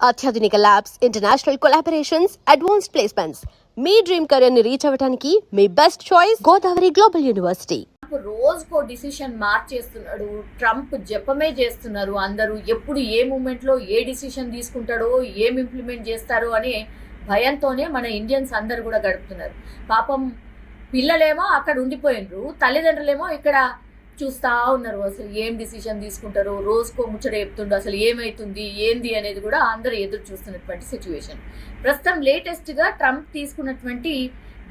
అత్యాధునిక labs, international collaborations, advanced placements. మీ dream career ని రీచ్ అవ్వడానికి మీ best choice Godavari global university. రోజుకో డిసిషన్ మార్చేస్తున్నాడు. ట్రంప్ జపమే చేస్తున్నారు అందరూ. ఎప్పుడు ఏ మూమెంట్ లో ఏ డిసిషన్ తీసుకుంటాడో, ఏం ఇంప్లిమెంట్ చేస్తారో అనే భయంతోనే మన ఇండియన్స్ అందరు కూడా గడుపుతున్నారు. పాపం పిల్లలేమో అక్కడ ఉండిపోయినరు, తల్లిదండ్రులేమో ఇక్కడ చూస్తూ ఉన్నారు. అసలు ఏం డిసిషన్ తీసుకుంటారో, రోజుకో ముచ్చట చెప్తుండో, అసలు ఏమైతుంది ఏంది అనేది కూడా అందరూ ఎదురు చూస్తున్నటువంటి సిచ్యువేషన్. ప్రస్తుతం లేటెస్ట్గా ట్రంప్ తీసుకున్నటువంటి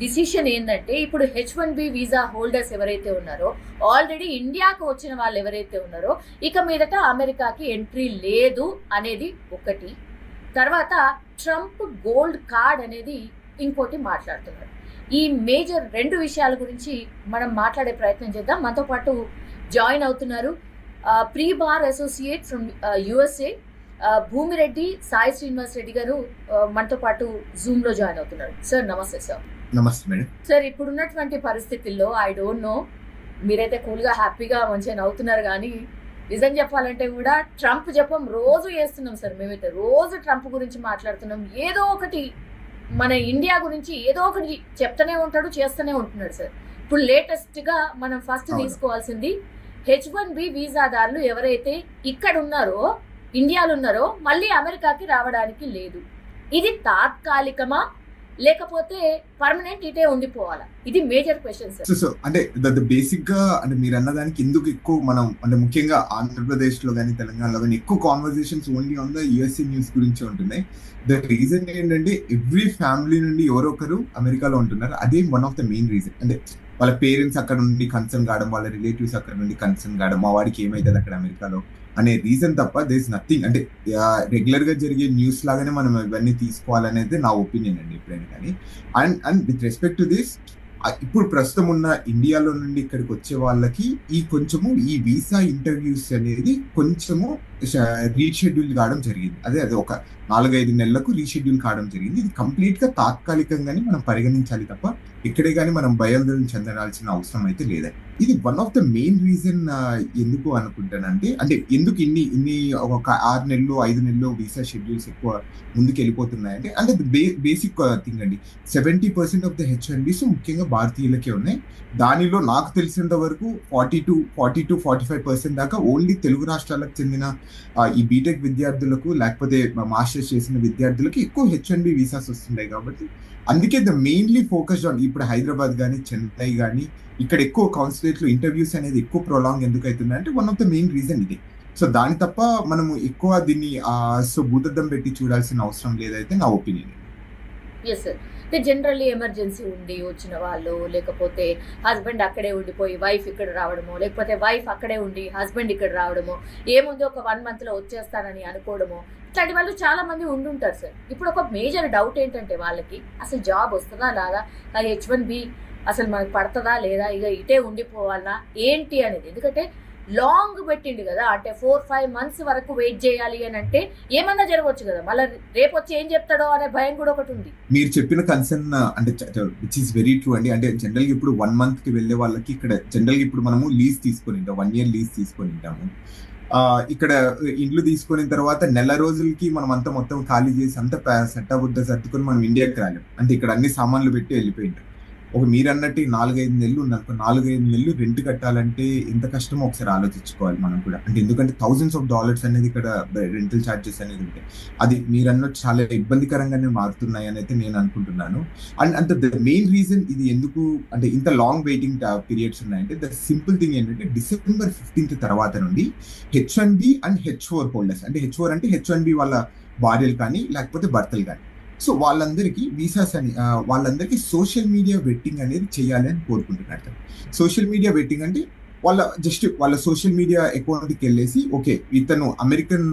డిసిషన్ ఏంటంటే, ఇప్పుడు H1B వీసా హోల్డర్స్ ఎవరైతే ఉన్నారో, ఆల్రెడీ ఇండియాకు వచ్చిన వాళ్ళు ఎవరైతే ఉన్నారో, ఇక మీదట అమెరికాకి ఎంట్రీ లేదు అనేది ఒకటి. తర్వాత ట్రంప్ గోల్డ్ కార్డ్ అనేది ఇంకోటి మాట్లాడుతున్నారు. ఈ మేజర్ రెండు విషయాల గురించి మనం మాట్లాడే ప్రయత్నం చేద్దాం. మనతో పాటు జాయిన్ అవుతున్నారు pre bar associate from USA Bhumireddy Sai Srinivas Reddy గారు మనతో పాటు జూమ్ లో జాయిన్ అవుతున్నారు. సార్ నమస్తే. సార్ నమస్తే మేడం. సార్, ఇప్పుడున్నటువంటి పరిస్థితుల్లో ఐ డోంట్ నో, మీరైతే కూల్గా హ్యాపీగా మంచిగా నవ్వుతున్నారు, కానీ నిజం చెప్పాలంటే కూడా ట్రంప్ జపం రోజు చేస్తున్నాం సార్. మేమైతే రోజు ట్రంప్ గురించి మాట్లాడుతున్నాం. ఏదో ఒకటి మన ఇండియా గురించి ఏదో ఒకటి చెప్తూనే ఉంటాడు, చేస్తూనే ఉంటున్నాడు సార్. ఇప్పుడు లేటెస్ట్గా మనం ఫస్ట్ తీసుకోవాల్సింది H1B వీసాదారులు ఎవరైతే ఇక్కడ ఉన్నారో, ఇండియాలో ఉన్నారో, మళ్ళీ అమెరికాకి రావడానికి లేదు. ఇది తాత్కాలికమా లేకపోతే పర్మనెంట్ ఇటే ఉండిపోవాలా? ఇది మేజర్ క్వశ్చన్ సార్. సో అంటే బేసిక్ గా అంటే మీరు అన్నదానికి ఎందుకు ఎక్కువ మనం అంటే ముఖ్యంగా ఆంధ్రప్రదేశ్ లో కానీ తెలంగాణలో కానీ ఎక్కువ conversations only on the USA news గురించి ఉంటున్నాయి. ద రీజన్ ఏంటంటే ఎవ్రీ ఫ్యామిలీ నుండి ఎవరో ఒకరు అమెరికాలో ఉంటున్నారు. అదే one of the main reason. అంటే వాళ్ళ పేరెంట్స్ అక్కడ నుండి కన్సర్న్ కావడం, వాళ్ళ రిలేటివ్స్ అక్కడ నుండి కన్సర్న్ కావడం, మా వాడికి ఏమైతుంది అక్కడ అమెరికాలో అనే రీజన్ తప్ప దేర్ ఇస్ నథింగ్. అంటే రెగ్యులర్ గా జరిగే న్యూస్ లాగానే మనం ఇవన్నీ తీసుకోవాలనేది నా ఒపీనియన్ అండి ఎప్పుడైనా కానీ. And with respect to this, ఇప్పుడు ప్రస్తుతం ఉన్న ఇండియాలో నుండి ఇక్కడికి వచ్చే వాళ్ళకి కొంచెము ఈ వీసా ఇంటర్వ్యూస్ అనేది కొంచెము రీషెడ్యూల్ కావడం జరిగింది. అదే ఒక 4-5 నెలలకు రీషెడ్యూల్ కావడం జరిగింది. ఇది కంప్లీట్ గా తాత్కాలికంగానే మనం పరిగణించాలి తప్ప ఇక్కడే కానీ మనం భయాందోళన చెందాల్సిన అవసరం అయితే లేదండి. ఇది one of the main reason. ఎందుకు అనుకుంటానంటే, అంటే ఎందుకు ఇన్ని ఒక 6 నెలలు 5 నెలలు వీసా షెడ్యూల్స్ ఎక్కువ ముందుకు వెళ్ళిపోతున్నాయంటే, అంటే బేసిక్ థింగ్ అండి. 70% ఆఫ్ ద H1Bs ముఖ్యంగా భారతీయులకే ఉన్నాయి. దానిలో నాకు తెలిసినంత వరకు 40-45% దాకా ఓన్లీ తెలుగు రాష్ట్రాలకు చెందిన ఈ బీటెక్ విద్యార్థులకు లేకపోతే మాస్టర్స్ చేసిన విద్యార్థులకి ఎక్కువ H1B వీసాస్ వస్తున్నాయి. కాబట్టి అందుకే ద మెయిన్లీ ఫోకస్డ్ ఆన్ ఇప్పుడు హైదరాబాద్ కానీ చెన్నై కానీ ఇక్కడ ఎక్కువ కాన్సులేట్లు ఇంటర్వ్యూస్ అనేది ఎక్కువ ప్రొలాంగ్ ఎందుకు అవుతుంది అంటే one of the main reason ఇది. సో దాని తప్ప మనము ఎక్కువ దీన్ని భూతద్దం పెట్టి చూడాల్సిన అవసరం లేదైతే నా ఒపీనియన్. Yes sir. అంటే జనరల్లీ ఎమర్జెన్సీ ఉండి వచ్చిన వాళ్ళు, లేకపోతే హస్బెండ్ అక్కడే ఉండిపోయి వైఫ్ ఇక్కడ రావడమో, లేకపోతే వైఫ్ అక్కడే ఉండి హస్బెండ్ ఇక్కడ రావడమో, ఏముంది ఒక 1 month లో వచ్చేస్తానని అనుకోవడమో, ఇట్లాంటి వాళ్ళు చాలా మంది ఉండుంటారు సార్. ఇప్పుడు ఒక మేజర్ డౌట్ ఏంటంటే వాళ్ళకి అసలు జాబ్ వస్తుందా లేదా, అది H1B అసలు మనకు పడుతుందా లేదా, ఇక ఇటే ఉండిపోవాలా ఏంటి అనేది. ఎందుకంటే లాంగ్ పెట్టిండు కదా, అంటే 4-5 months వరకు వెయిట్ చేయాలి అని అంటే ఏమన్నా జరగవచ్చు కదా, మళ్ళీ రేపు వచ్చి ఏం చెప్తాడో అనే భయం కూడా ఒకటి ఉంది. మీరు చెప్పిన కన్సర్న్ అంటే విచ్ ఈస్ వెరీ ట్రూ అండి. అంటే జనరల్ గా ఇప్పుడు 1 month కి వెళ్లే వాళ్ళకి ఇక్కడ జనరల్ గా ఇప్పుడు మనము లీజ్ తీసుకొని ఉంటాం, 1 year లీజ్ తీసుకొని ఉంటాము. ఇక్కడ ఇండ్లు తీసుకున్న తర్వాత నెల రోజులకి మనం అంతా మొత్తం ఖాళీ చేసి అంతా సెట్ అవ్వద్ద సర్దుకొని మనం ఇండియాకి రాలేం. అంటే ఇక్కడ అన్ని సామాన్లు పెట్టి వెళ్ళిపోయింటాం. ఒక మీరు అన్నట్టు 4-5 నెలలు ఉన్నారు. 4-5 నెలలు రెంట్ కట్టాలంటే ఎంత కష్టమో ఒకసారి ఆలోచించుకోవాలి మనం కూడా. అంటే ఎందుకంటే thousands of dollars అనేది ఇక్కడ రెంటల్ ఛార్జెస్ అనేది ఉంటాయి. అది మీరు అన్నట్టు చాలా ఇబ్బందికరంగానే మారుతున్నాయి అని అయితే నేను అనుకుంటున్నాను. అండ్ ద మెయిన్ రీజన్ ఇది ఎందుకు అంటే ఇంత లాంగ్ వెయిటింగ్ పీరియడ్స్ ఉన్నాయంటే, ద సింపుల్ థింగ్ ఏంటంటే December 15th తర్వాత నుండి H1B అండ్ H4 హోల్డర్స్, అంటే H4 అంటే H1B వాళ్ళ భార్యలు కానీ లేకపోతే భర్తలు కానీ, సో వాళ్ళందరికీ వీసాస్ అని వాళ్ళందరికీ సోషల్ మీడియా వెట్టింగ్ అనేది చేయాలి అని కోరుకుంటున్నారు. సోషల్ మీడియా వెట్టింగ్ అంటే వాళ్ళ సోషల్ మీడియా అకౌంట్కి వెళ్ళేసి ఓకే ఇతను అమెరికన్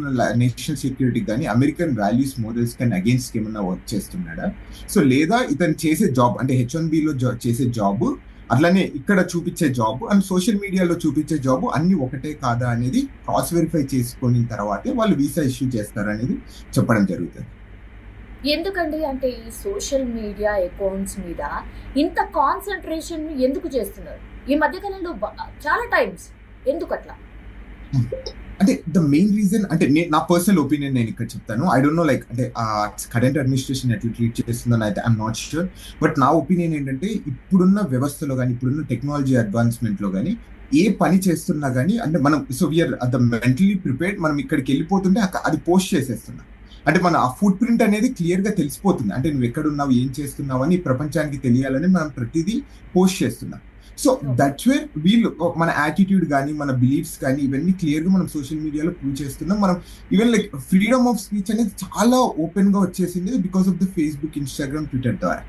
నేషనల్ సెక్యూరిటీ కానీ అమెరికన్ వాల్యూస్ మోడల్స్ కానీ అగేన్స్ట్ ఏమన్నా వర్క్ చేస్తున్నాడా, సో లేదా ఇతను చేసే జాబ్ అంటే H1Bలో చేసే జాబ్ అట్లానే ఇక్కడ చూపించే జాబ్ అండ్ సోషల్ మీడియాలో చూపించే జాబ్ అన్ని ఒకటే కాదా అనేది క్రాస్ వెరిఫై చేసుకున్న తర్వాతే వాళ్ళు వీసా ఇష్యూ చేస్తారు అనేది చెప్పడం జరుగుతుంది. ఎందుకండి అంటే ఈ సోషల్ మీడియా అకౌంట్స్ మీద ఇంత కాన్సన్ట్రేషన్ ఎందుకు చేస్తున్నారు ఈ మధ్యకాలంలో చాలా టైమ్స్? ఎందుకు అట్లా? అంటే ద మెయిన్ రీజన్ అంటే నా పర్సనల్ ఒపీనియన్ నేను ఇక్కడ చెప్తాను. ఐ డోంట్ నో లైక్ అంటే కరెంట్ అడ్మినిస్ట్రేషన్ ఎట్లా ట్రీట్ చేస్తుందని అయితే ఐఎమ్ నాట్ ష్యూర్. బట్ నా ఒపీనియన్ ఏంటంటే ఇప్పుడున్న వ్యవస్థలో కానీ ఇప్పుడున్న టెక్నాలజీ అడ్వాన్స్మెంట్ లో కానీ ఏ పని చేస్తున్నా కానీ అంటే మనం so we are the mentally prepared. మనం ఇక్కడికి వెళ్ళిపోతుంటే అది పోస్ట్ చేసేస్తున్నాం. అంటే మన ఆ ఫుట్ ప్రింట్ అనేది క్లియర్ గా తెలిసిపోతుంది. అంటే నువ్వు ఎక్కడున్నావు, ఏం చేస్తున్నావు అని ప్రపంచానికి తెలియాలని మనం ప్రతిదీ పోస్ట్ చేస్తున్నాం. సో దట్స్ వేర్ వీళ్ళు మన యాటిట్యూడ్ కానీ మన బిలీఫ్స్ కానీ ఇవన్నీ క్లియర్ గా మనం సోషల్ మీడియాలో ప్రూవ్ చేస్తున్నాం. మనం even like freedom of speech అనేది చాలా ఓపెన్ గా వచ్చేసింది because of the Facebook, Instagram, Twitter ద్వారా.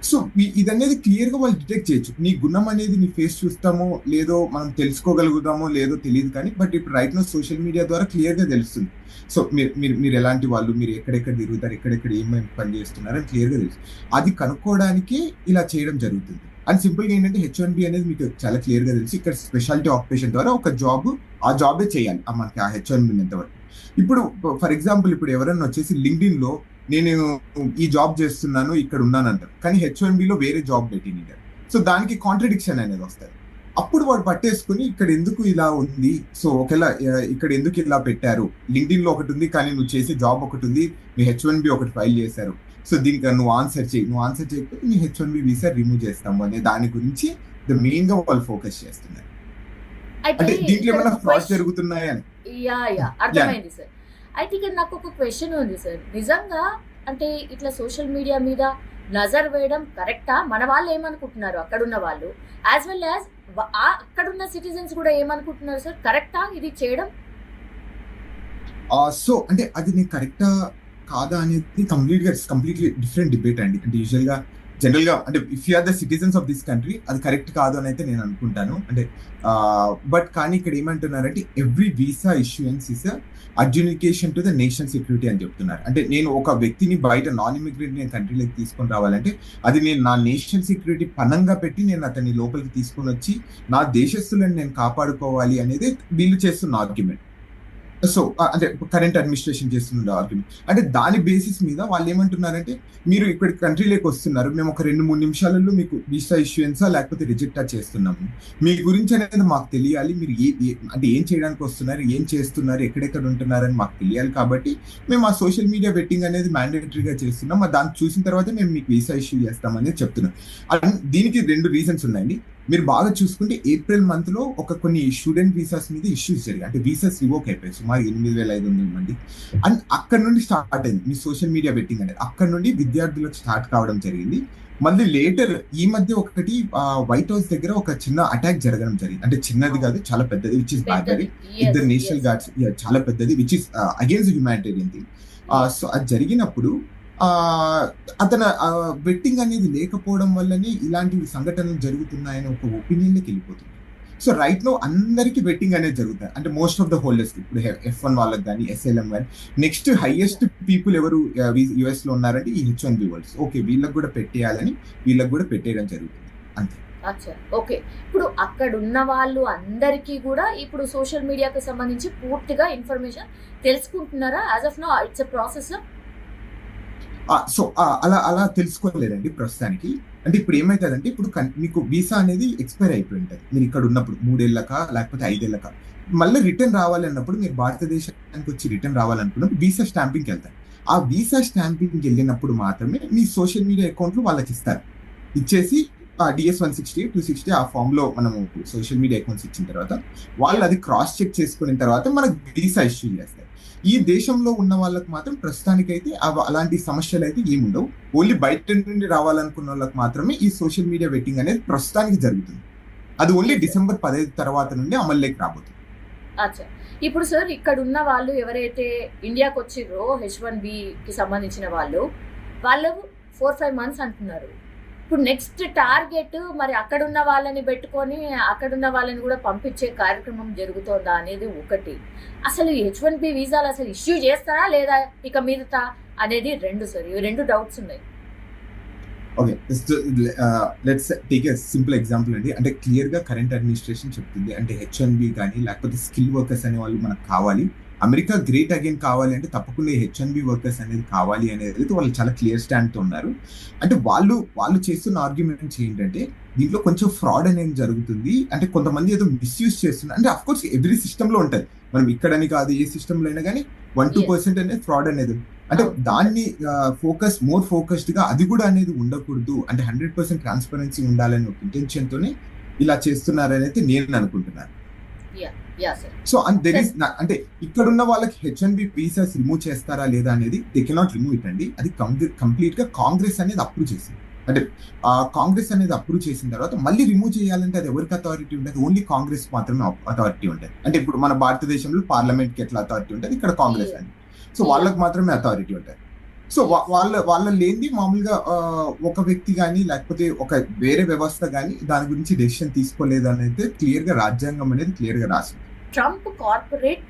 సో ఇదనేది క్లియర్ గా వాళ్ళు డిటెక్ట్ చేయొచ్చు. నీ గుణం అనేది నీ ఫేస్ చూస్తామో లేదో మనం తెలుసుకోగలుగుతామో లేదో తెలియదు కానీ బట్ ఇప్పుడు రైట్ నో సోషల్ మీడియా ద్వారా క్లియర్ గా తెలుస్తుంది. సో మీరు ఎలాంటి వాళ్ళు, మీరు ఎక్కడెక్కడ తిరుగుతారు, ఎక్కడెక్కడ ఏమేమి పని చేస్తున్నారు అని క్లియర్ గా తెలుసు. అది కనుక్కోవడానికి ఇలా చేయడం జరుగుతుంది. అండ్ సింపుల్ గా ఏంటంటే H1B అనేది మీకు చాలా క్లియర్ గా తెలుసు. ఇక్కడ స్పెషాలిటీ ఆక్యుపేషన్ ద్వారా ఒక ఆ జాబే చేయాలి మనకి ఆ H1B ఉన్నంతవరకు. ఇప్పుడు ఫర్ ఎగ్జాంపుల్ ఇప్పుడు ఎవరైనా వచ్చేసి లింక్డ్ఇన్ లో నేను ఈ జాబ్ చేస్తున్నాను ఇక్కడ ఉన్నాను అంటారు, కానీ H1B లో వేరే జాబ్ పెట్టింది. సో దానికి కాంట్రడిక్షన్ అనేది వస్తుంది. అప్పుడు వాడు పట్టేసుకుని ఇక్కడ ఎందుకు ఇలా ఉంది, సో ఒకవేళ ఇక్కడ ఎందుకు ఇలా పెట్టారు, లింక్డ్ఇన్ లో ఒకటి ఉంది కానీ నువ్వు చేసే జాబ్ ఒకటి ఉంది, మీ H1B ఒకటి ఫైల్ చేశారు, సో దీనికి నువ్వు ఆన్సర్ చేయకపోతే నీ H1B వీసా రిమూవ్ చేస్తాము అనే దాని గురించి మెయిన్ గా వాళ్ళు ఫోకస్ చేస్తున్నారు. అంటే దీంట్లో ఏమైనా ఫ్రాడ్ జరుగుతున్నాయని. అర్థమైంది సార్. అయితే ఇక్కడ నాకు ఒక క్వశ్చన్ ఉంది సార్. నిజంగా అంటే ఇట్లా సోషల్ మీడియా మీద నజర్ వేయడం కరెక్టా? మన వాళ్ళు ఏమనుకుంటున్నారు అక్కడున్న వాళ్ళు, యాజ్ వెల్ యాజ్ అక్కడున్న సిటిజన్స్ కూడా ఏమనుకుంటున్నారు సార్? కరెక్టా ఇది చేయడం? సో అంటే అది నీకు కరెక్టా కాదా అనేది కంప్లీట్లీ డిఫరెంట్ డిబేట్ అండి. అంటే యూజువల్ గా జనరల్ గా అంటే if you are the citizens of this country అది కరెక్ట్ కాదు అని అయితే నేను అనుకుంటాను. అంటే బట్ కానీ ఇక్కడ ఏమంటున్నారంటే every visa issuance is adjudication to the national security అని చెప్తున్నారు. అంటే నేను ఒక వ్యక్తిని బయట నాన్ ఇమిగ్రెంట్ నేను కంట్రీలోకి తీసుకొని రావాలంటే అది నేను నా నేషనల్ సెక్యూరిటీ పనంగా పెట్టి నేను అతన్ని లోపలికి తీసుకొని వచ్చి నా దేశస్తులను నేను కాపాడుకోవాలి అనేది వీళ్ళు చేస్తున్న ఆర్గ్యుమెంట్. సో అంటే కరెంట్ అడ్మినిస్ట్రేషన్ చేస్తున్న ఆర్గ్యుమెంట్. అంటే దాని బేసిస్ మీద వాళ్ళు ఏమంటున్నారంటే మీరు ఇక్కడ కంట్రీలోకి వస్తున్నారు, మేము ఒక 2-3 నిమిషాలలో మీకు వీసా ఇష్యూయన్సా లేకపోతే రిజెక్టా చేస్తున్నాము, మీ గురించి అనేది మాకు తెలియాలి, మీరు అంటే ఏం చేయడానికి వస్తున్నారు, ఏం చేస్తున్నారు, ఎక్కడెక్కడ ఉంటున్నారని మాకు తెలియాలి, కాబట్టి మేము ఆ సోషల్ మీడియా వెట్టింగ్ అనేది మ్యాండేటరీగా చేస్తున్నాం, దాన్ని చూసిన తర్వాత మేము మీకు వీసా ఇష్యూ చేస్తామని చెప్తున్నాం. దీనికి 2 రీజన్స్ ఉన్నాయండి. మీరు బాగా చూసుకుంటే ఏప్రిల్ మంత్ లో కొన్ని స్టూడెంట్ వీసాస్ మీద ఇష్యూస్ జరిగాయి. అంటే వీసాస్ రివోక్ అయిపోయాయి సుమారు 8,500 మంది. అండ్ అక్కడ నుండి స్టార్ట్ అయింది మీ సోషల్ మీడియా బెట్టింగ్ అనేది. అక్కడ నుండి విద్యార్థులకు స్టార్ట్ కావడం జరిగింది. మళ్ళీ లేటర్ ఈ మధ్య ఒకటి వైట్ హౌస్ దగ్గర ఒక చిన్న అటాక్ జరగడం జరిగింది. అంటే చిన్నది కాదు, చాలా పెద్దది, which is barberry. 2 national guards, చాలా పెద్దది, which is against humanitarian thing. So అది జరిగినప్పుడు అతను బెట్టింగ్ అనేది లేకపోవడం వల్లనే ఇలాంటి సంఘటనలు జరుగుతున్నాయని ఒక ఒపీనియన్కి వెళ్ళిపోతుంది. సో రైట్ నో అందరికి బెట్టింగ్ అనేది జరుగుతుంది. అంటే మోస్ట్ ఆఫ్ ద హోల్డర్స్ ఇప్పుడు F1 వాళ్ళకి కానీ SLM కానీ నెక్స్ట్ హైయెస్ట్ పీపుల్ ఎవరు US లో ఉన్నారంటే ఈ H1B హోల్డర్స్. ఓకే వీళ్ళకి కూడా పెట్టేయాలని వీళ్ళకి కూడా పెట్టేయడం జరుగుతుంది అంతే. అచ్చా, ఓకే. ఇప్పుడు అక్కడ ఉన్న వాళ్ళు అందరికీ కూడా ఇప్పుడు సోషల్ మీడియాకి సంబంధించి పూర్తిగా ఇన్ఫర్మేషన్ తెలుసుకుంటున్నారా? As of now it's a process. So అలా తెలుసుకోలేదండి ప్రస్తుతానికి. అంటే ఇప్పుడు ఏమవుతుందంటే ఇప్పుడు మీకు వీసా అనేది ఎక్స్పైర్ అయిపోయి ఉంటుంది. మీరు ఇక్కడ ఉన్నప్పుడు 3 ఏళ్ళక లేకపోతే 5 ఏళ్ళక మళ్ళీ రిటర్న్ రావాలి అన్నప్పుడు, మీరు భారతదేశానికి వచ్చి రిటర్న్ రావాలనుకున్నప్పుడు వీసా స్టాంపింగ్కి వెళ్తారు. ఆ వీసా స్టాంపింగ్కి వెళ్ళినప్పుడు మాత్రమే మీ సోషల్ మీడియా అకౌంట్లు వాళ్ళకి ఇస్తారు. ఇచ్చేసి DS-160, 260 ఆ ఫామ్ లో మనము సోషల్ మీడియా అకౌంట్స్ ఇచ్చిన తర్వాత వాళ్ళు అది క్రాస్ చెక్ చేసుకున్న తర్వాత మనకు వీసా ఇష్యూ చేస్తారు. ఈ దేశంలో ఉన్న వాళ్ళకి మాత్రం ప్రస్తుతానికైతే అలాంటి సమస్యలు అయితే ఏముండవు. ఓన్లీ బయట నుండి రావాలనుకున్న వాళ్ళకి మాత్రమే ఈ సోషల్ మీడియా వెట్టింగ్ అనేది ప్రస్తుతానికి జరుగుతుంది. అది ఓన్లీ December 15 తర్వాత నుండి అమల్లోకి రాబోతుంది. అచ్చా, ఇప్పుడు సార్ ఇక్కడ ఉన్న వాళ్ళు ఎవరైతే ఇండియాకి వచ్చిర్రో H1B కి సంబంధించిన వాళ్ళు 4-5 months అంటున్నారు. ఇప్పుడు నెక్స్ట్ టార్గెట్ మరి అక్కడున్న వాళ్ళని పెట్టుకొని అక్కడున్న వాళ్ళని కూడా పంపించే కార్యక్రమం జరుగుతుందా అనేది ఒకటి. అసలు H1B వీసాలు అసలు ఇష్యూ చేస్తారా లేదా ఇక మీదట అనేది 2 సార్. ఇవి 2 డౌట్స్ ఉన్నాయి. Okay, let's take a simple example అండి. అంటే క్లియర్ గా కరెంట్ అడ్మినిస్ట్రేషన్ చెప్తుంది అంటే H1B కానీ లేకపోతే స్కిల్ వర్కర్స్ అనే వాళ్ళు మనకు కావాలి, అమెరికా గ్రేట్ అగైన్ కావాలి అంటే తప్పకుండా H1B వర్కర్స్ అనేది కావాలి అనేది వాళ్ళు చాలా క్లియర్ స్టాండ్ తో ఉన్నారు. అంటే వాళ్ళు చేస్తున్న ఆర్గ్యుమెంట్స్ ఏంటంటే దీంట్లో కొంచెం ఫ్రాడ్ అనేది జరుగుతుంది, అంటే కొంతమంది ఏదో మిస్యూజ్ చేస్తున్నారు. అంటే అఫ్ కోర్స్ ఎవ్రీ సిస్టమ్ లో ఉంటుంది, మనం ఇక్కడని కాదు ఏ సిస్టమ్ లో అయినా కానీ 1-2% అనేది ఫ్రాడ్ అనేది అంటే అవును. దాన్ని మోర్ ఫోకస్డ్ గా అది కూడా అనేది ఉండకూడదు అంటే 100% ట్రాన్స్పరెన్సీ ఉండాలని ఒక ఇంటెన్షన్ తోనే ఇలా చేస్తున్నారని అయితే నేను అనుకుంటున్నాను. Yeah sir. So and there is అంటే ఇక్కడ ఉన్న వాళ్ళకి H1B వీసాస్ రిమూవ్ చేస్తారా లేదా అనేది దే కెనాట్ రిమూవ్ ఇట్ అండి. అది కంప్లీట్ గా కాంగ్రెస్ అనేది అప్రూవ్ చేసింది. అంటే కాంగ్రెస్ అనేది అప్రూవ్ చేసిన తర్వాత మళ్ళీ రిమూవ్ చేయాలంటే అది ఎవరికి అథారిటీ ఉంటుంది? ఓన్లీ కాంగ్రెస్ మాత్రమే అథారిటీ ఉంటుంది. అంటే ఇప్పుడు మన భారతదేశంలో పార్లమెంట్ కి ఎట్లా అథారిటీ ఉంటుంది, ఇక్కడ కాంగ్రెస్ అండి. సో వాళ్ళకి మాత్రమే అథారిటీ ఉంటుంది. సో వాళ్ళ లేనిది మామూలుగా ఒక వ్యక్తి కానీ లేకపోతే ఒక వేరే వ్యవస్థ కానీ దాని గురించి డెసిషన్ తీసుకోలేదు అనేది క్లియర్ గా రాజ్యాంగం అనేది క్లియర్ గా రాసింది. ట్రంప్ కార్పొరేట్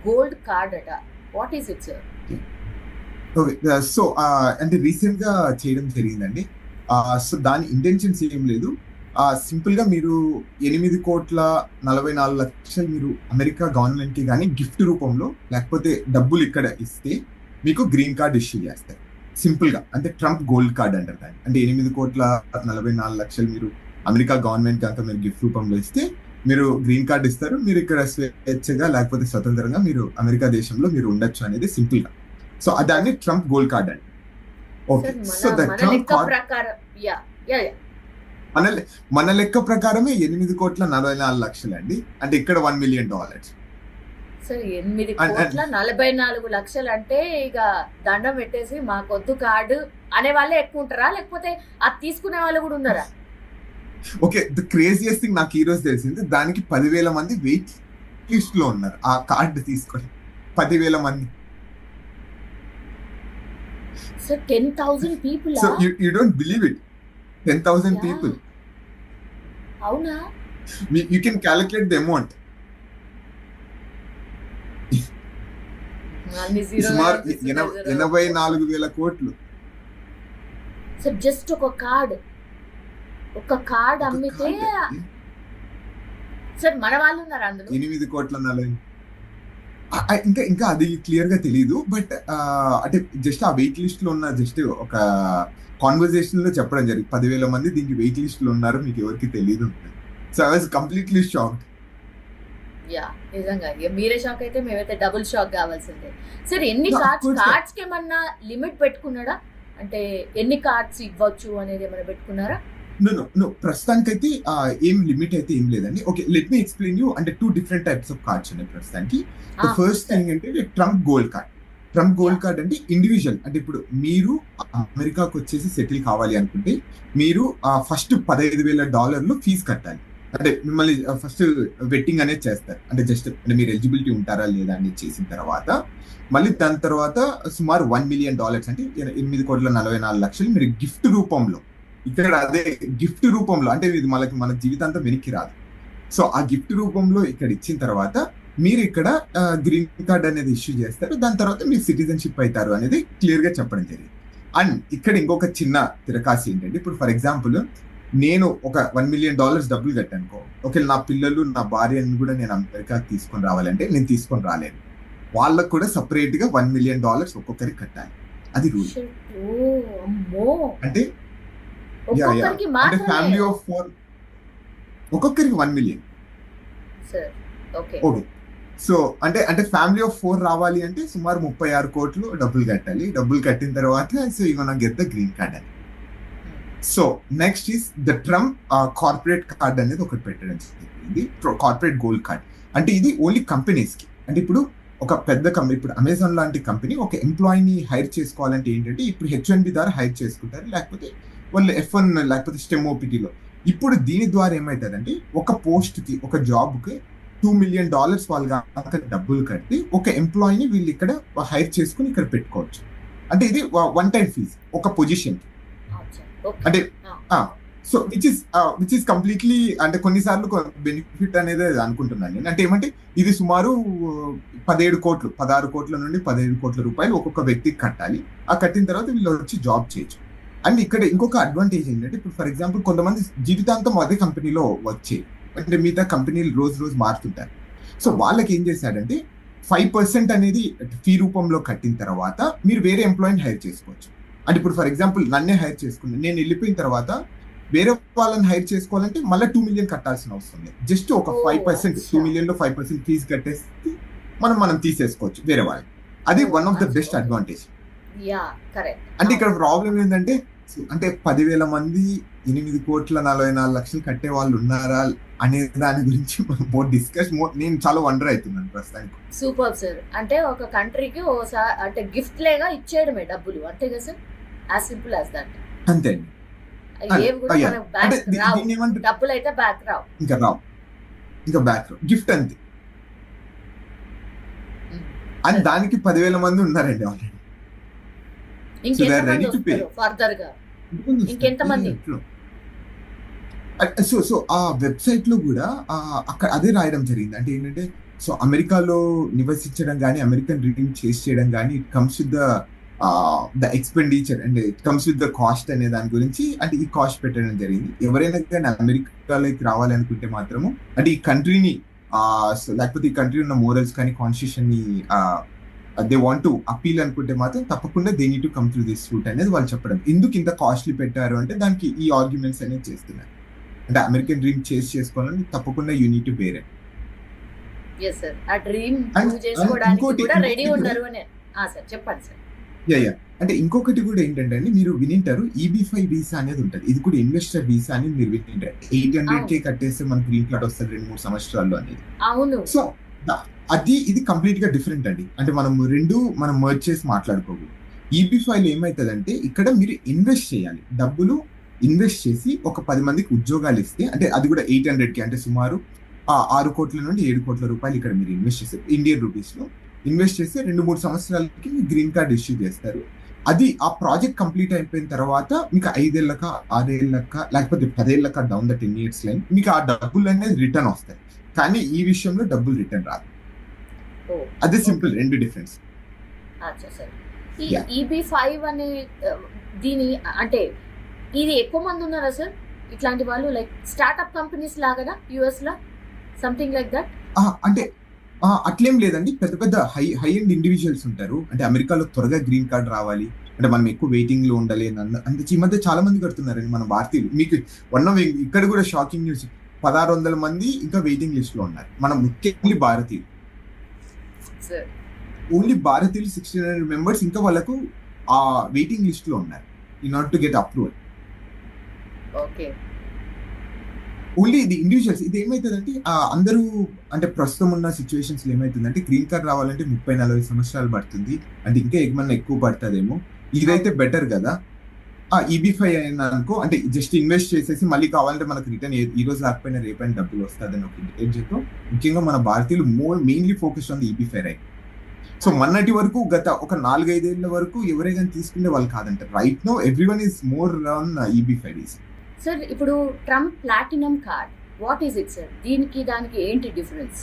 గోల్డ్ కార్డ్ అట, what is it sir? Okay, so అంటే రీసెంట్ గా చేయడం జరిగిందండి. సో దాని ఇంటెన్షన్స్ ఏం లేదు. సింపుల్ గా మీరు 8,44,00,00,000 మీరు అమెరికా గవర్నమెంట్ కి కానీ గిఫ్ట్ రూపంలో లేకపోతే డబ్బులు ఇక్కడ ఇస్తే మీకు గ్రీన్ కార్డ్ ఇష్యూ చేస్తారు. సింపుల్ గా అంటే ట్రంప్ గోల్డ్ కార్డ్ అంటారు దాన్ని. అంటే 8,44,00,000 మీరు అమెరికా గవర్నమెంట్ కనుక మీరు గిఫ్ట్ రూపంలో ఇస్తే మీరు గ్రీన్ కార్డ్ ఇస్తారు. మీరు ఇక్కడ స్వేచ్ఛగా లేకపోతే స్వతంత్రంగా మీరు అమెరికా దేశంలో మీరు ఉండొచ్చు అనేది సింపుల్ గా. సో దాన్ని ట్రంప్ గోల్డ్ కార్డ్ అండి. Okay, so the Trump card మన లెక్క ప్రకారమే 8,44,00,000 అండి. అంటే ఇక్కడ $1 million. సార్ 8,44,00,000 అంటే ఇక దండం పెట్టేసి మాకొద్దు కార్డు అనే వాళ్ళే ఎక్కువ ఉంటారా, లేకపోతే అది తీసుకునే వాళ్ళు కూడా ఉన్నారా? ఓకే, ద క్రేజియస్ట్ థింగ్ నాకు ఈ రోజు తెలిసింది, దానికి 10,000 మంది వెయిట్ లిస్ట్ లో ఉన్నారు ఆ కార్డు తీసుకొని. 10,000 మంది. So 10,000 people. So you don't believe it, 10,000 people. అవునా? You can calculate the amount. సుమారు 84,000 కోట్లు. సార్ జస్ట్ ఒక కార్డ్ అమ్మితే సార్ మన వాళ్ళు ఉన్నారు అందులో. 8,40,00,000. ఇంకా అది క్లియర్ గా తెలియదు. బట్ అంటే జస్ట్ ఆ వెయిట్ లిస్ట్ లో ఉన్న జస్ట్ ఒక కాన్వర్సేషన్ లో చెప్పడం జరిగింది, 10,000 మంది దీనికి వెయిట్ లిస్ట్ లో ఉన్నారు, మీకు ఎవరికి తెలియదు. So I was completely shocked. Yeah, నిజంగా మీరే షాక్ అయితే మేమైతే డబుల్ షాక్ కావాల్సిందే. సార్ ఎన్ని కార్డ్స్ కి ఏమన్నా లిమిట్ పెట్టుకున్నాడా? అంటే ఎన్ని కార్డ్స్ ఇవ్వచ్చు అనేది ఏమైనా పెట్టుకున్నారా? నో ప్రస్తుతానికైతే ఏం లిమిట్ అయితే ఏం లేదండి. Okay, let me explain you. అంటే 2 different types ఆఫ్ కార్డ్స్ ఉన్నాయి ప్రస్తుతానికి. ఫస్ట్ థింగ్ అంటే Trump gold card. Trump gold card అంటే ఇండివిజువల్. అంటే ఇప్పుడు మీరు అమెరికాకు వచ్చేసి సెటిల్ కావాలి అనుకుంటే మీరు ఫస్ట్ $15,000 ఫీజు కట్టాలి. అంటే మిమ్మల్ని ఫస్ట్ వెట్టింగ్ అనేది చేస్తారు. అంటే జస్ట్ అంటే మీరు ఎలిజిబిలిటీ ఉంటారా లేదా అని చేసిన తర్వాత మళ్ళీ దాని తర్వాత సుమారు $1 million అంటే 8,44,00,000 మీరు గిఫ్ట్ రూపంలో, ఇక్కడ అదే గిఫ్ట్ రూపంలో, అంటే ఇది మన జీవితాంతం వెనక్కి రాదు. సో ఆ గిఫ్ట్ రూపంలో ఇక్కడ ఇచ్చిన తర్వాత మీరు ఇక్కడ గ్రీన్ కార్డ్ అనేది ఇష్యూ చేస్తారు. దాని తర్వాత మీరు సిటిజన్షిప్ అవుతారు అనేది క్లియర్ గా చెప్పడం జరిగింది. అండ్ ఇక్కడ ఇంకొక చిన్న తిరకాసి ఏంటంటే, ఇప్పుడు ఫర్ ఎగ్జాంపుల్ నేను ఒక $1 million డబ్బులు కట్టానుకో, ఒకవేళ నా పిల్లలు నా భార్యని కూడా నేను అమెరికాకి తీసుకొని రావాలంటే నేను తీసుకొని రాలేను. వాళ్ళకు కూడా సపరేట్ గా $1 million ఒక్కొక్కరికి కట్టాలి. అది రూల్. అంటే అంటే ఫ్యామిలీ ఆఫ్ 4 ఒక్కొక్కరికి $1 million. ఓకే, సో అంటే ఫ్యామిలీ ఆఫ్ 4 రావాలి అంటే సుమారు 36 కోట్లు డబ్బులు కట్టాలి. డబ్బులు కట్టిన తర్వాత so you gonna get the green card అని. So next is the Trump corporate card అనేది ఒకటి పెట్టడం జరిగింది, కార్పొరేట్ గోల్డ్ కార్డ్. అంటే ఇది ఓన్లీ కంపెనీస్ కి. అంటే ఇప్పుడు ఒక పెద్ద కంపెనీ, ఇప్పుడు అమెజాన్ లాంటి కంపెనీ ఒక ఎంప్లాయీని హైర్ చేసుకోవాలంటే ఏంటంటే ఇప్పుడు H1B ద్వారా హైర్ చేసుకుంటారు, లేకపోతే వాళ్ళు F1 లేకపోతే STEM OPTలో. ఇప్పుడు దీని ద్వారా ఏమవుతుందంటే ఒక పోస్ట్ కి, ఒక జాబ్ కి $2 million వాళ్ళు కనుక డబ్బులు కట్టి ఒక ఎంప్లాయీని వీళ్ళు ఇక్కడ హైర్ చేసుకుని ఇక్కడ పెట్టుకోవచ్చు. అంటే ఇది 1 time ఫీజ్ ఒక పొజిషన్. అంటే సో విచ్ ఇస్ కంప్లీట్లీ అంటే కొన్నిసార్లు బెనిఫిట్ అనేది అనుకుంటున్నాను నేను. అంటే ఏమంటే ఇది సుమారు 16 కోట్ల నుండి 17 కోట్ల రూపాయలు ఒక్కొక్క వ్యక్తికి కట్టాలి. ఆ కట్టిన తర్వాత వీళ్ళు వచ్చి జాబ్ చేయొచ్చు. అండ్ ఇక్కడ ఇంకొక అడ్వాంటేజ్ ఏంటంటే, ఇప్పుడు ఫర్ ఎగ్జాంపుల్ కొంతమంది జీవితాంతం అదే కంపెనీలో వచ్చే, అంటే మిగతా కంపెనీలు రోజు మారుతుంటారు. సో వాళ్ళకి ఏం చేశాడంటే 5% అనేది ఫీ రూపంలో కట్టిన తర్వాత మీరు వేరే ఎంప్లాయీని హైర్ చేసుకోవచ్చు. అంటే ఇప్పుడు ఫర్ ఎగ్జాంపుల్ నన్నే హైర్ చేసుకున్నాను, నేను వెళ్ళిపోయిన తర్వాత వేరే వాళ్ళని హైర్ చేసుకోవాలంటే మళ్ళీ $2 million కట్టాల్సిన అవసరం లేదు. జస్ట్ ఒక 5% $2 million 5% ఫీజు కట్టేసి మనం తీసేసుకోవచ్చు వేరే వాళ్ళు. అది one of the best advantage. Yeah correct. అంటే ఇక్కడ ప్రాబ్లం ఏంటంటే అంటే 10,000 మంది 8,44,00,000 కట్టే వాళ్ళు ఉన్నారా అనే దాని గురించి నేను చాలా వండర్ అవుతున్నాను ప్రస్తుతానికి. Super sir. అంటే ఒక కంట్రీకి ఓసారి అంటే గిఫ్ట్ లేగా ఇచ్చేయడమే డబ్బులు, అంతే కదా sir? As simple as that. అంతే అండి. ఏవి కూడా అయ్యా. మనకు అంటే బ్యాక్ రావు, దీన్ని ఏమంటారు, డబ్బులు అయితే బ్యాక్ రావు. ఇంకా బ్యాక్ గిఫ్ట్ అంతే. అండ్ దానికి 10,000 మంది ఉన్నారండి ఆల్రెడీ. ఇంకెంతమంది ready to pay. వస్తారు ఫర్దర్ గా? ఇంకెంతమంది? సో ఆ వెబ్సైట్ లో కూడా అక్కడ అదే రాయడం జరిగింది. అంటే ఏంటంటే సో అమెరికాలో నివసించడం కానీ అమెరికన్ డ్రీమ్ చేస్ చేయడం కానీ it comes with the expenditure అంటే it comes with the cost అనే దాని గురించి అంటే ఈ కాస్ట్ పెట్టడం జరిగింది. ఎవరైనా కానీ అమెరికాలోకి రావాలనుకుంటే మాత్రము అంటే ఈ కంట్రీని లేకపోతే ఈ కంట్రీ ఉన్న మోరల్స్ కానీ కాన్స్టిట్యూషన్ ని దే వాంట్ టు అపీల్ అనుకుంటే మాత్రం తప్పకుండా they need to come through this route అనేది వాళ్ళు చెప్పడం. ఎందుకు ఇంత కాస్ట్లీ పెట్టారు అంటే దానికి ఈ ఆర్గ్యుమెంట్స్ అనేది చేస్తున్నారు. అంటే అమెరికన్ డ్రీమ్ చేసుకోవాలని తప్పకుండా you need to bear it. yes sir. ఆ డ్రీమ్ And- చేసుకోవడానికి ఇంకోటి- కూడా రెడీ ఇంకోటి ఉన్నారు అని. సార్ చెప్పండి సార్. యా అంటే ఇంకొకటి కూడా ఏంటంటే అండి మీరు వినింటారు EB-5 వీసా అనేది ఉంటుంది. ఇది కూడా ఇన్వెస్టర్ వీసా అని మీరు వినింటారు. 800K కట్టేస్తే మనకు గ్రీన్ కార్డ్ వస్తుంది 2-3 సంవత్సరాల్లో అనేది. అవును. సో ఇది కంప్లీట్ గా డిఫరెంట్ అండి. అంటే మనం మర్జ్ చేసి మాట్లాడుకోకూడదు. EB-5 లో ఏమవుతుందంటే ఇక్కడ మీరు ఇన్వెస్ట్ చేయాలి, డబ్బులు ఇన్వెస్ట్ చేసి ఒక 10 మందికి ఉద్యోగాలు ఇస్తే అంటే అది కూడా 800K అంటే సుమారు 6 కోట్ల నుండి 7 కోట్ల రూపాయలు ఇక్కడ మీరు ఇన్వెస్ట్ చేస్తే ఇండియన్ రూపీస్ లో ఇన్వెస్ట్ చేస్తే 2-3 సంవత్సరాలకి మీ గ్రీన్ కార్డ్ ఇష్యూ చేస్తారు. అది ఆ ప్రాజెక్ట్ కంప్లీట్ అయిపోయిన తర్వాత మీకు 5 ఏళ్ళక 6 ఏళ్ళక లేకపోతే 10 ఏళ్ళక డౌన్ ద 10 years లైన్ మీకు ఆ డబ్బులు అనేది రిటర్న్ వస్తాయి. కానీ ఈ విషయంలో డబ్బులు రిటర్న్ రాదు. అదే సింపుల్, రెండు డిఫరెన్స్. అచ్చా సార్. ఈ Yeah. EB-5 అనే దీని అంటే ఇది ఎక్కువ మంది ఉన్నారా సార్ ఇట్లాంటి వాళ్ళు, లైక్ స్టార్ట్అప్ కంపెనీస్ లాగా యుఎస్ లో సంథింగ్ లైక్ దట్? అంటే అట్లేం లేదండి. పెద్ద హై ఎండ్ ఇండివిజువల్స్ ఉంటారు. అంటే అమెరికాలో త్వరగా గ్రీన్ కార్డ్ రావాలి అంటే మనం ఎక్కువ వెయిటింగ్ లో ఉండాలి అంటే ఈ మధ్య చాలా మంది కడుతున్నారండి మన భారతీయులు. మీకు ఇక్కడ కూడా షాకింగ్ న్యూస్, 1600 మంది ఇంకా వెయిటింగ్ లిస్ట్ లో ఉన్నారు. మనం ముఖ్యంగా భారతీయులు, ఓన్లీ భారతీయులు 1600 మెంబర్స్ ఇంకా వాళ్ళకు ఆ వెయిటింగ్ లిస్ట్ లో ఉన్నారు in order to get approval. Okay. Only ఇది ఇండివిజువల్స్. ఇది ఏమైతుందంటే అందరూ అంటే ప్రస్తుతం ఉన్న సిచ్యువేషన్స్ లో ఏమైతుందంటే గ్రీన్ కార్డ్ రావాలంటే 30-40 సంవత్సరాలు పడుతుంది. అంటే ఇంకా ఏమన్నా ఎక్కువ పడుతుందేమో. ఇదైతే బెటర్ కదా. EB-5 అయినా అనుకో అంటే జస్ట్ ఇన్వెస్ట్ చేసేసి మళ్ళీ కావాలంటే మనకు రిటర్న్ ఈ రోజు రాకపోయినా రేపైనా డబ్బులు వస్తుందని ఒక ఇంటెన్షన్తో ముఖ్యంగా మన భారతీయులు mainly focus on EB-5 right. So మొన్నటి వరకు గత ఒక 4-5 ఏళ్ల వరకు ఎవరైనా తీసుకునే వాళ్ళు కాదంట. Right no everyone is more on EB-5 sir. ఇప్పుడు Trump platinum card, what is it sir? దీనికి దానికి ఏంటి డిఫరెన్స్?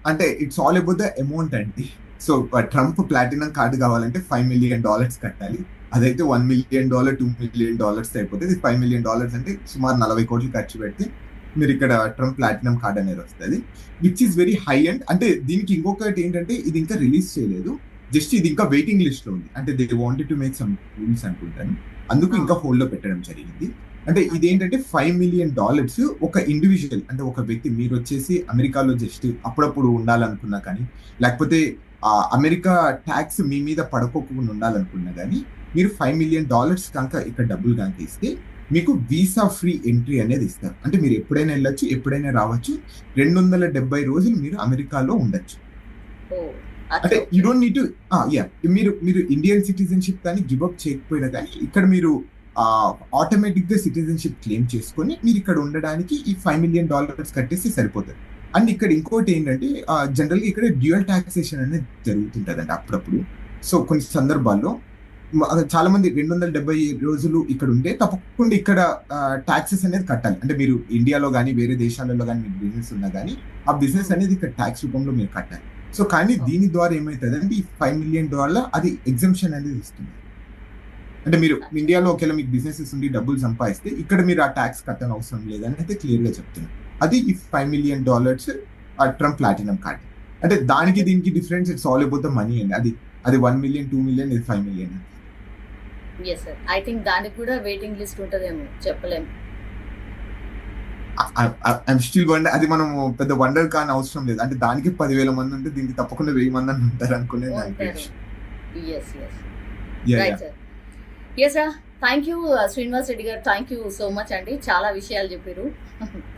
అంటే it's all about the amount అండి. సో ట్రంప్ ప్లాటినం కార్డు కావాలంటే $5 million కట్టాలి. అదైతే $1 million, $2 million అయిపోతుంది. $5 million అంటే సుమారు 40 కోట్లు ఖర్చు పెడితే మీరు ఇక్కడ ట్రంప్ ప్లాటినం కార్డ్ అనేది వస్తుంది, which is very high and. అంటే దీనికి ఇంకొకటి ఏంటంటే ఇది ఇంకా రిలీజ్ చేయలేదు, జస్ట్ ఇది ఇంకా వెయిటింగ్ లిస్ట్ లో ఉంది. అంటే they wanted to make some rules అనుకుంటాను, అందుకు ఇంకా హోల్డ్ లో పెట్టడం జరిగింది. అంటే ఇదేంటంటే $5 million ఒక ఇండివిజువల్ అంటే ఒక వ్యక్తి మీరు వచ్చేసి అమెరికాలో జస్ట్ అప్పుడప్పుడు ఉండాలనుకున్నా కానీ లేకపోతే అమెరికా ట్యాక్స్ మీ మీద పడుకోకుండా ఉండాలనుకున్నా కానీ మీరు $5 million కనుక ఇక్కడ డబ్బులు కనుక ఇస్తే మీకు వీసా ఫ్రీ ఎంట్రీ అనేది ఇస్తారు. అంటే మీరు ఎప్పుడైనా వెళ్ళొచ్చు, ఎప్పుడైనా రావచ్చు. 270 రోజులు మీరు అమెరికాలో ఉండొచ్చు. అంటే యూ డోంట్ నీడ్ టు మీరు ఇండియన్ సిటిజన్షిప్ కానీ గివ్ అప్ చేయకపోయినా కానీ ఇక్కడ మీరు ఆటోమేటిక్ గా సిటిజన్షిప్ క్లెయిమ్ చేసుకొని మీరు ఇక్కడ ఉండడానికి ఈ $5 million కట్టేసి సరిపోతుంది. అండ్ ఇక్కడ ఇంకోటి ఏంటంటే జనరల్ గా ఇక్కడ డ్యూయల్ టాక్సేషన్ అనేది జరుగుతుంటదండి అప్పుడప్పుడు. సో కొన్ని సందర్భాల్లో చాలా మంది 270 రోజులు ఇక్కడ ఉంటే తప్పకుండా ఇక్కడ ట్యాక్సెస్ అనేది కట్టాలి. అంటే మీరు ఇండియాలో కానీ వేరే దేశాలలో కానీ మీకు బిజినెస్ ఉన్నా కానీ ఆ బిజినెస్ అనేది ఇక్కడ ట్యాక్స్ రూపంలో మీరు కట్టాలి. సో కానీ దీని ద్వారా ఏమవుతుంది అంటే ఈ $5 million అది ఎగ్జంప్షన్ అనేది ఇస్తుంది. అంటే మీరు ఇండియాలో ఒకవేళ మీకు బిజినెసెస్ ఉండి డబ్బులు సంపాదిస్తే ఇక్కడ మీరు ఆ ట్యాక్స్ కట్టని అవసరం లేదని అయితే క్లియర్ గా చెప్తున్నారు. అది ఈ $5 million ట్రంప్ ప్లాటినం కార్డ్. అంటే దానికి దీనికి difference it's all about the money అండి. అది 1 million, 2 million, ఇది $5 million. yes sir. I think దానికి కూడా వెయిటింగ్ లిస్ట్ ఉంటదేమో, చెప్పలేము. I'm still wonder. అది మనం పెద్ద వండర్ కాని అవసరం లేదు. అంటే దానికి 10,000 మంది ఉంటే దీనికి తప్పకుండా 1000 మంది అని ఉంటారు అనుకునేది నా intention. Yeah, yeah. Yes sir, thank you Srinivas Reddy గారు, థ్యాంక్ యూ సో మచ్ అండి, చాలా విషయాలు చెప్పారు.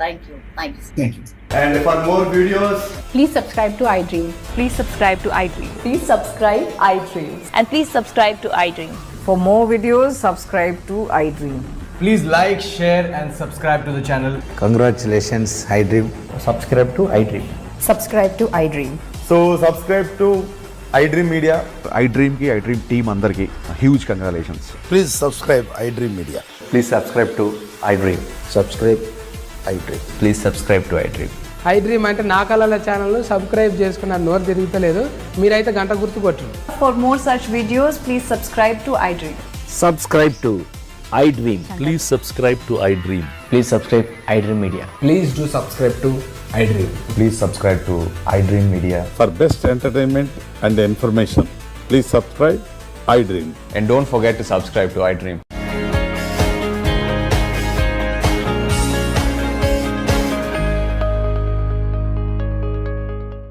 Thank you. Thank you. And for more videos, Please subscribe to iDream. Please subscribe to iDream. Please subscribe iDream. And please subscribe to iDream. For more videos, subscribe to iDream. please like, share, and subscribe to the channel. Congratulations, iDream. Subscribe to iDream. Subscribe to iDream. So subscribe to iDream Media. iDream की iDream team अंदर की huge congratulations. Please subscribe iDream Media. Please subscribe to iDream. Subscribe iDream. Please subscribe to iDream. iDream అంటే నా కళల channel subscribe చేసుకున్న నోరు తిరుగుతలేదు, మీరైతే గంట గుర్తు కొట్టండి. For more such videos, please subscribe to iDream. Subscribe to iDream. Please subscribe to iDream. Please subscribe iDream Media. Please do subscribe to iDream. Please subscribe to iDream Media. For best entertainment and information, please subscribe iDream. And don't forget to subscribe to iDream.